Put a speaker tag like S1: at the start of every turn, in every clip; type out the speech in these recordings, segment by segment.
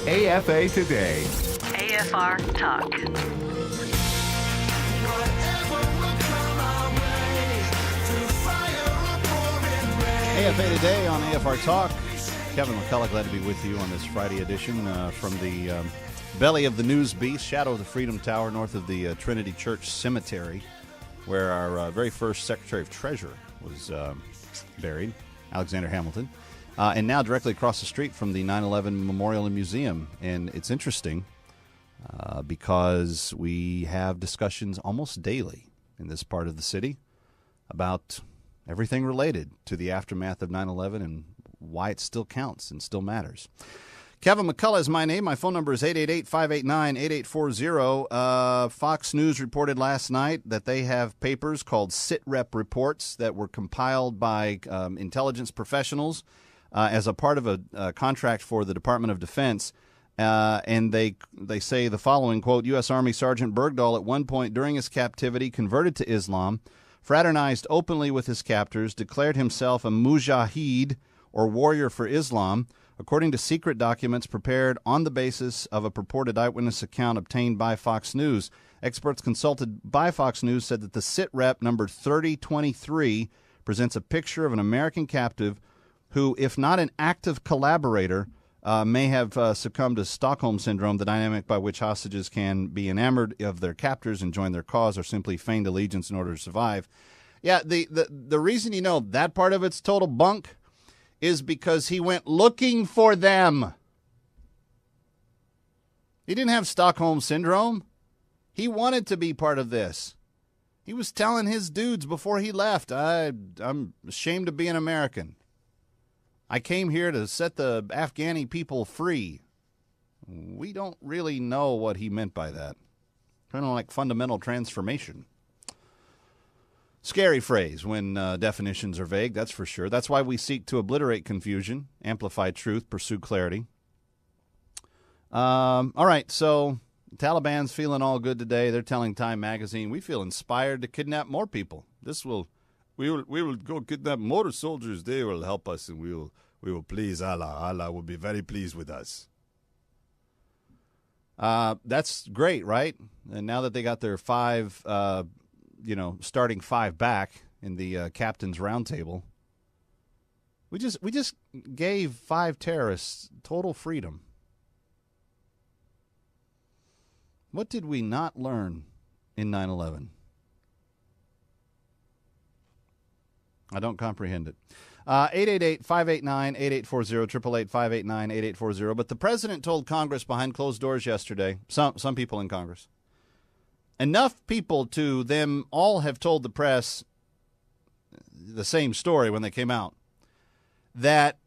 S1: AFA Today.
S2: AFR Talk.
S3: AFA Today on AFR Talk. Kevin McCullough, glad to be with you on this Friday edition from the belly of the news beast, shadow of the Freedom Tower, north of the Trinity Church Cemetery, where our very first Secretary of Treasury was buried, Alexander Hamilton, and now directly across the street from the 9/11 Memorial and Museum. And it's interesting because we have discussions almost daily in this part of the city about everything related to the aftermath of 9/11 and why it still counts and still matters. Kevin McCullough is my name. My phone number is 888-589-8840. Fox News reported last night that they have papers called SITREP reports that were compiled by intelligence professionals as a part of a contract for the Department of Defense. And they say the following, quote, U.S. Army Sergeant Bergdahl at one point during his captivity converted to Islam, fraternized openly with his captors, declared himself a mujahid, or warrior for Islam, according to secret documents prepared on the basis of a purported eyewitness account obtained by Fox News. Experts consulted by Fox News said that the SITREP number 3023 presents a picture of an American captive who, if not an active collaborator, may have succumbed to Stockholm Syndrome, the dynamic by which hostages can be enamored of their captors and join their cause or simply feigned allegiance in order to survive. Yeah, the reason you know that part of it's total bunk is because he went looking for them. He didn't have Stockholm Syndrome. He wanted to be part of this. He was telling his dudes before he left, I'm ashamed to be an American. I came here to set the Afghani people free. We don't really know what he meant by that. Kind of like fundamental transformation. Scary phrase when definitions are vague, that's for sure. That's why we seek to obliterate confusion, amplify truth, pursue clarity. All right, so the Taliban's feeling all good today. They're telling Time magazine, we feel inspired to kidnap more people. We will go kidnap more soldiers. They will help us, and we will please Allah. Allah will be very pleased with us. That's great, right? And now that they got their starting five back in the captain's roundtable, we just gave 5 terrorists total freedom. What did we not learn in 9/11? I don't comprehend it. 888-589-8840, 888-589-8840. But the president told Congress behind closed doors yesterday, some people in Congress, enough people to them all have told the press the same story when they came out, that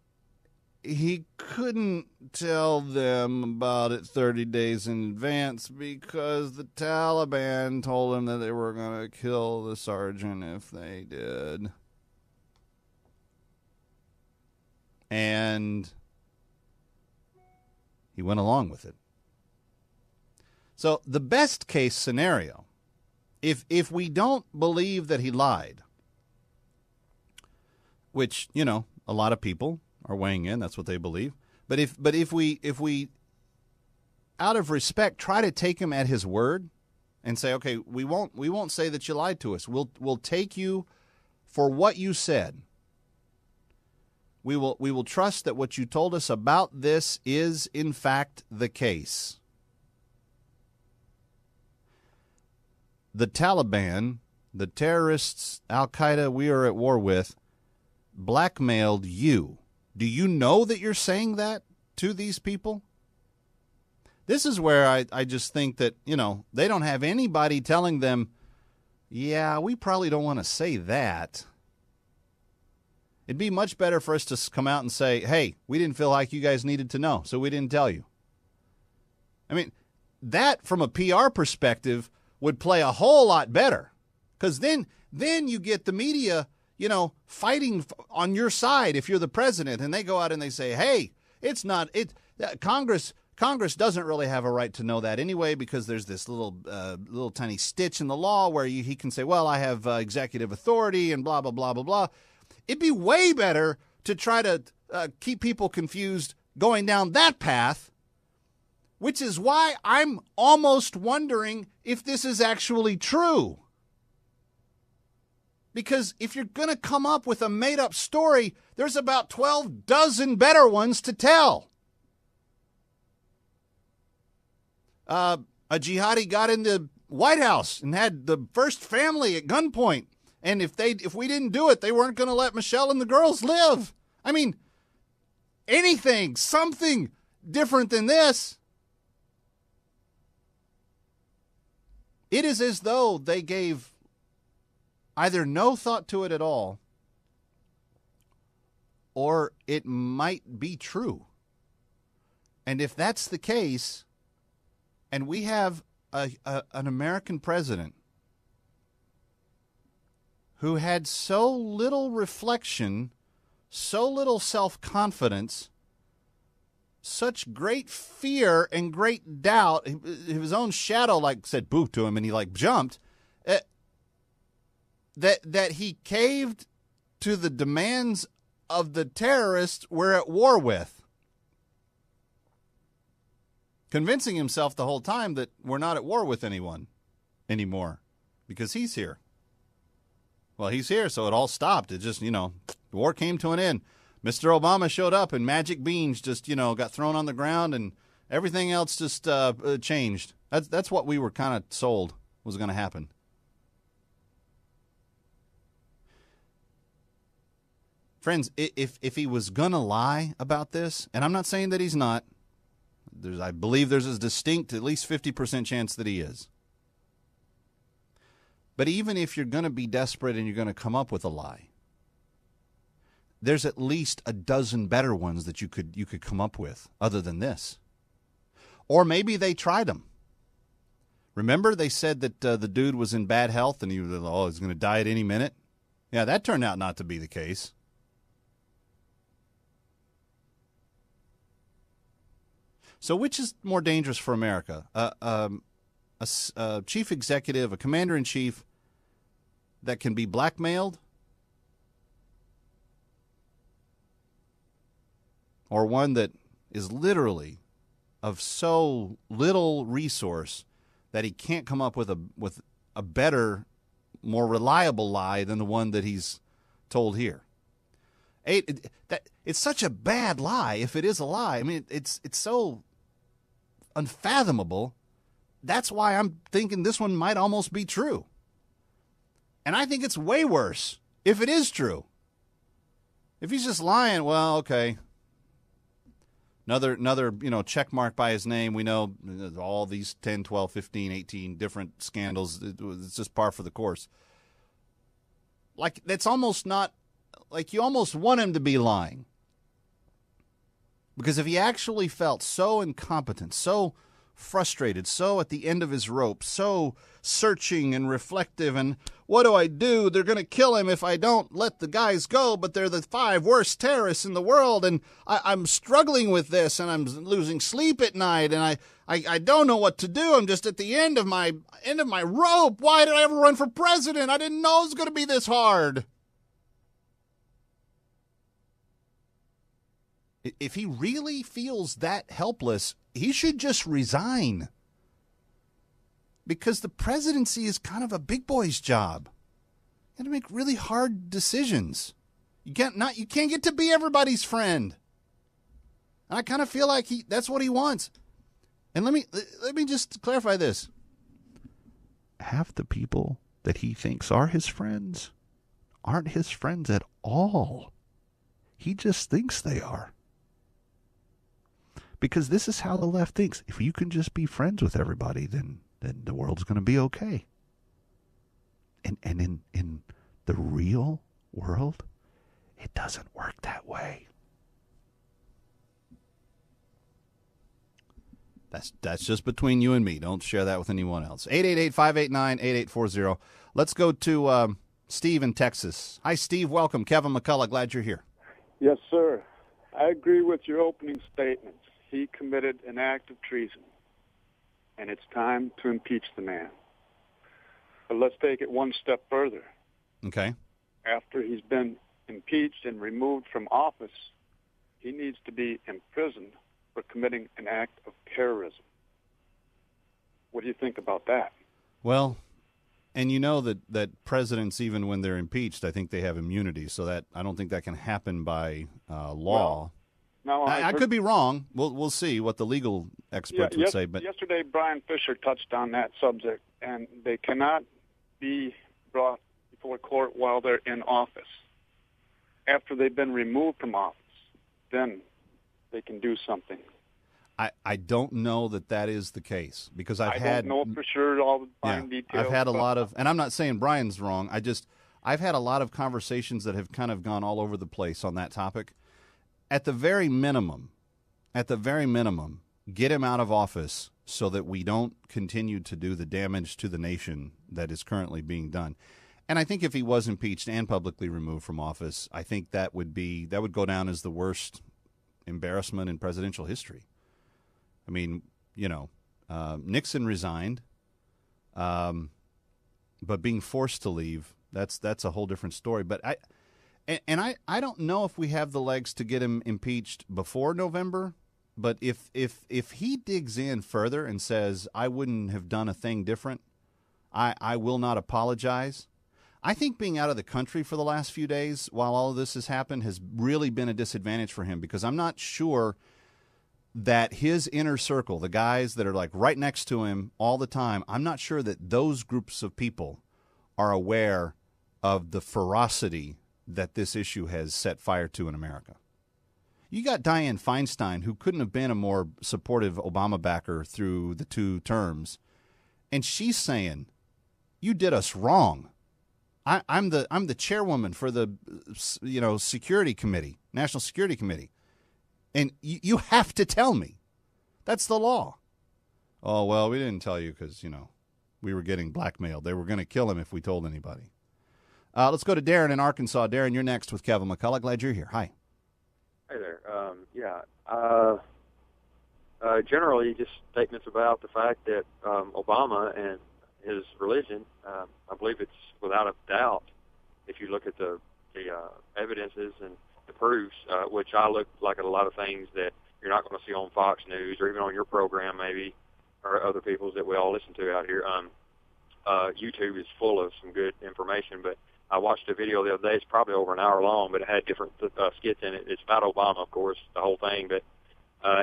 S3: he couldn't tell them about it 30 days in advance because the Taliban told him that they were going to kill the sergeant if they did. And he went along with it. So the best case scenario, if we don't believe that he lied, which, a lot of people are weighing in, that's what they believe. But if we out of respect try to take him at his word and say, okay, we won't say that you lied to us. We'll take you for what you said. We will trust that what you told us about this is in fact the case. The Taliban, the terrorists, Al-Qaeda we are at war with, blackmailed you. Do you know that you're saying that to these people? This is where I just think that, they don't have anybody telling them, yeah, we probably don't want to say that. It'd be much better for us to come out and say, hey, we didn't feel like you guys needed to know, so we didn't tell you. I mean, that from a PR perspective would play a whole lot better, because then you get the media, fighting on your side if you're the president, and they go out and they say, hey, Congress doesn't really have a right to know that anyway, because there's this little tiny stitch in the law where he can say, well, I have executive authority and blah, blah, blah, blah, blah. It'd be way better to try to keep people confused going down that path, which is why I'm almost wondering if this is actually true. Because if you're going to come up with a made-up story, there's about 12 dozen better ones to tell. A jihadi got in the White House and had the first family at gunpoint. And if we didn't do it, they weren't going to let Michelle and the girls live. I mean, anything, something different than this. It is as though they gave either no thought to it at all, or it might be true. And if that's the case, and we have an American president who had so little reflection, so little self-confidence, such great fear and great doubt, his own shadow said boo to him and he jumped, that he caved to the demands of the terrorists we're at war with, convincing himself the whole time that we're not at war with anyone anymore because he's here. Well, he's here, so it all stopped. It just, the war came to an end. Mr. Obama showed up and magic beans just, got thrown on the ground and everything else just changed. That's what we were kind of sold was going to happen. Friends, if he was going to lie about this, and I'm not saying that he's not, I believe there's a distinct, at least 50% chance that he is. But even if you're going to be desperate and you're going to come up with a lie, there's at least a dozen better ones that you could come up with other than this. Or maybe they tried them. Remember they said that the dude was in bad health and he's going to die at any minute? Yeah, that turned out not to be the case. So which is more dangerous for America? A chief executive, a commander-in-chief that can be blackmailed, or one that is literally of so little resource that he can't come up with a better, more reliable lie than the one that he's told here. It's such a bad lie if it is a lie. I mean, it's so unfathomable. That's why I'm thinking this one might almost be true. And I think it's way worse if it is true. If he's just lying, well, okay. Another check mark by his name. We know all these 10, 12, 15, 18 different scandals. It's just par for the course. That's almost not, you almost want him to be lying. Because if he actually felt so incompetent, so frustrated, so at the end of his rope, so searching and reflective, and what do I do? They're going to kill him if I don't let the guys go, but they're the 5 worst terrorists in the world, and I'm struggling with this, and I'm losing sleep at night, and I don't know what to do. I'm just at the end of my rope. Why did I ever run for president? I didn't know it was going to be this hard. If he really feels that helpless, he should just resign. Because the presidency is kind of a big boy's job. You got to make really hard decisions. You can't get to be everybody's friend. And I kind of feel like that's what he wants. And let me just clarify this. Half the people that he thinks are his friends aren't his friends at all. He just thinks they are. Because this is how the left thinks. If you can just be friends with everybody, then the world's going to be okay. And in the real world, it doesn't work that way. That's just between you and me. Don't share that with anyone else. 888-589-8840. Let's go to Steve in Texas. Hi, Steve. Welcome. Kevin McCullough. Glad you're here.
S1: Yes, sir. I agree with your opening statements. He committed an act of treason, and it's time to impeach the man. But let's take it one step further.
S3: Okay.
S1: After he's been impeached and removed from office, He needs to be imprisoned for committing an act of terrorism. What do you think about that?
S3: Well, and you know that presidents, even when they're impeached, I think they have immunity, so that I don't think that can happen by law.
S1: Well,
S3: I could be wrong. We'll see what the legal experts would say. But
S1: yesterday, Brian Fisher touched on that subject, and they cannot be brought before court while they're in office. After they've been removed from office, then they can do something.
S3: I don't know that is the case, because I
S1: don't know for sure all the fine details.
S3: I've had a lot of, and I'm not saying Brian's wrong. I've had a lot of conversations that have kind of gone all over the place on that topic. At the very minimum, get him out of office so that we don't continue to do the damage to the nation that is currently being done. And I think if he was impeached and publicly removed from office, I think that would go down as the worst embarrassment in presidential history. I mean, Nixon resigned, but being forced to leave, that's a whole different story. But I don't know if we have the legs to get him impeached before November. But if he digs in further and says, I wouldn't have done a thing different, I will not apologize. I think being out of the country for the last few days while all of this has happened has really been a disadvantage for him, because I'm not sure that his inner circle, the guys that are like right next to him all the time, I'm not sure that those groups of people are aware of the ferocity that this issue has set fire to in America. You got Dianne Feinstein, who couldn't have been a more supportive Obama backer through the 2 terms, and she's saying, "You did us wrong. I'm the chairwoman for the Security Committee, National Security Committee, and you have to tell me. That's the law." Oh, well, we didn't tell you because we were getting blackmailed. They were going to kill him if we told anybody. Let's go to Darren in Arkansas. Darren, you're next with Kevin McCullough. Glad you're here. Hi.
S4: Hey there. Generally, just statements about the fact that Obama and his religion, I believe it's without a doubt, if you look at the evidences and the proofs, which I look like at a lot of things that you're not going to see on Fox News or even on your program maybe, or other people's that we all listen to out here. YouTube is full of some good information, but I watched a video the other day. It's probably over an hour long, but it had different skits in it. It's about Obama, of course, the whole thing. But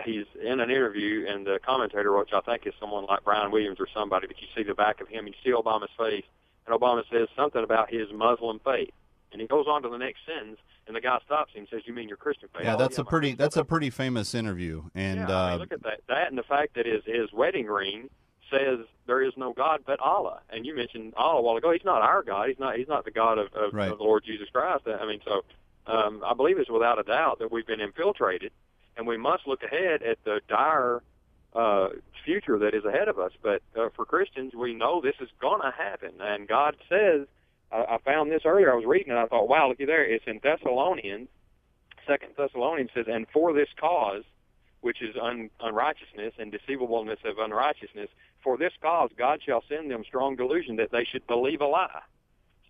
S4: he's in an interview, and the commentator, which I think is someone like Brian Williams or somebody, but you see the back of him, and you see Obama's face, and Obama says something about his Muslim faith. And he goes on to the next sentence, and the guy stops him and says, "You mean your Christian faith?"
S3: Yeah, that's a pretty famous interview. And
S4: look at that and the fact that his wedding ring says there is no God but Allah. And you mentioned Allah a while ago. He's not our God. He's not the God of
S3: right.
S4: the Lord Jesus Christ. I mean, so I believe it's without a doubt that we've been infiltrated, and we must look ahead at the dire future that is ahead of us. But for Christians, we know this is going to happen. And God says, I found this earlier. I was reading it, and I thought, wow, looky there. It's in Thessalonians. 2 Thessalonians says, "And for this cause, which is unrighteousness and deceivableness of unrighteousness, for this cause God shall send them strong delusion that they should believe a lie."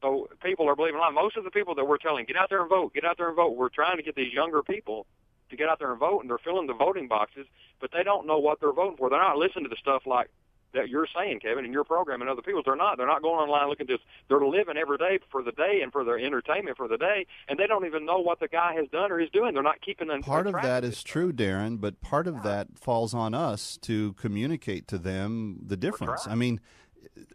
S4: So people are believing a lie. Most of the people that we're telling, get out there and vote, get out there and vote, we're trying to get these younger people to get out there and vote, and they're filling the voting boxes, but they don't know what they're voting for. They're not listening to the stuff like that you're saying, Kevin, in your program and other people's. They're not going online looking at this. They're living every day for the day and for their entertainment for the day, and they don't even know what the guy has done or is doing. They're not keeping them.
S3: Part of that is true, Darren, but part of that falls on us to communicate to them the difference. I mean,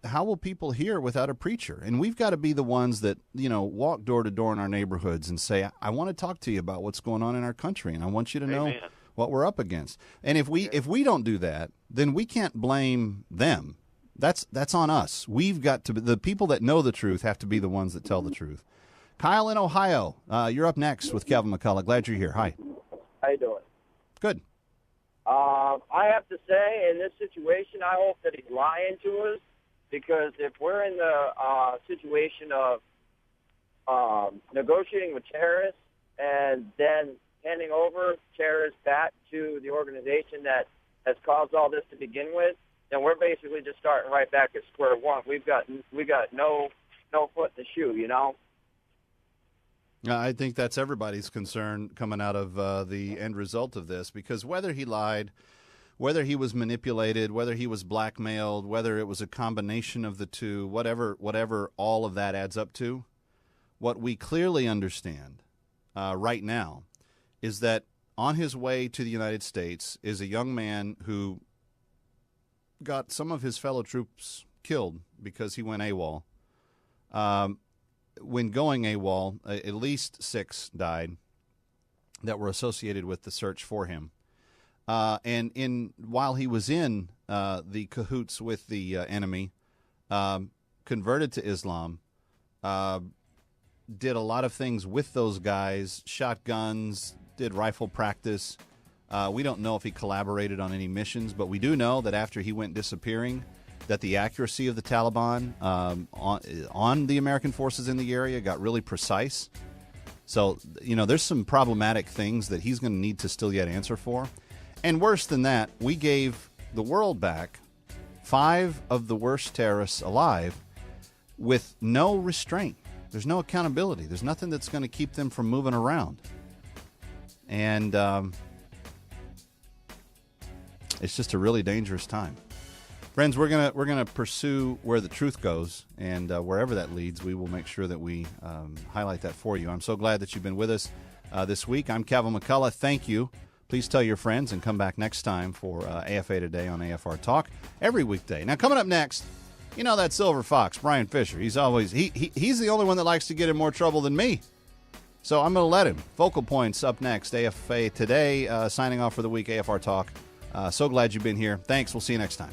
S3: how will people hear without a preacher? And we've got to be the ones that, walk door to door in our neighborhoods and say, I want to talk to you about what's going on in our country, and I want you to know what we're up against. And if we don't do that, then we can't blame them. That's on us. We've got to. The people that know the truth have to be the ones that tell the truth. Kyle in Ohio, you're up next with Kevin McCullough. Glad you're here. Hi.
S5: How you doing?
S3: Good.
S5: I have to say, in this situation, I hope that he's lying to us, because if we're in the situation of negotiating with terrorists and then handing over terrorists back to the organization that has caused all this to begin with, then we're basically just starting right back at square one. We got no foot in the shoe,
S3: I think that's everybody's concern coming out of the end result of this, because whether he lied, whether he was manipulated, whether he was blackmailed, whether it was a combination of the two, whatever all of that adds up to, what we clearly understand right now is that on his way to the United States is a young man who got some of his fellow troops killed because he went AWOL. When going AWOL, at least 6 died that were associated with the search for him. And while he was in the cahoots with the enemy, converted to Islam, did a lot of things with those guys, shot guns, did rifle practice. We don't know if he collaborated on any missions, but we do know that after he went disappearing, that the accuracy of the Taliban on the American forces in the area got really precise. So, there's some problematic things that he's going to need to still yet answer for. And worse than that, we gave the world back 5 of the worst terrorists alive with no restraint. There's no accountability. There's nothing that's going to keep them from moving around. And it's just a really dangerous time. Friends, we're gonna pursue where the truth goes, and wherever that leads, we will make sure that we highlight that for you. I'm so glad that you've been with us this week. I'm Kevin McCullough. Thank you. Please tell your friends and come back next time for AFA Today on AFR Talk every weekday. Now, coming up next, that silver fox, Brian Fisher. He's the only one that likes to get in more trouble than me. So I'm going to let him. Focal Points up next. AFA Today, signing off for the week, AFR Talk. So glad you've been here. Thanks. We'll see you next time.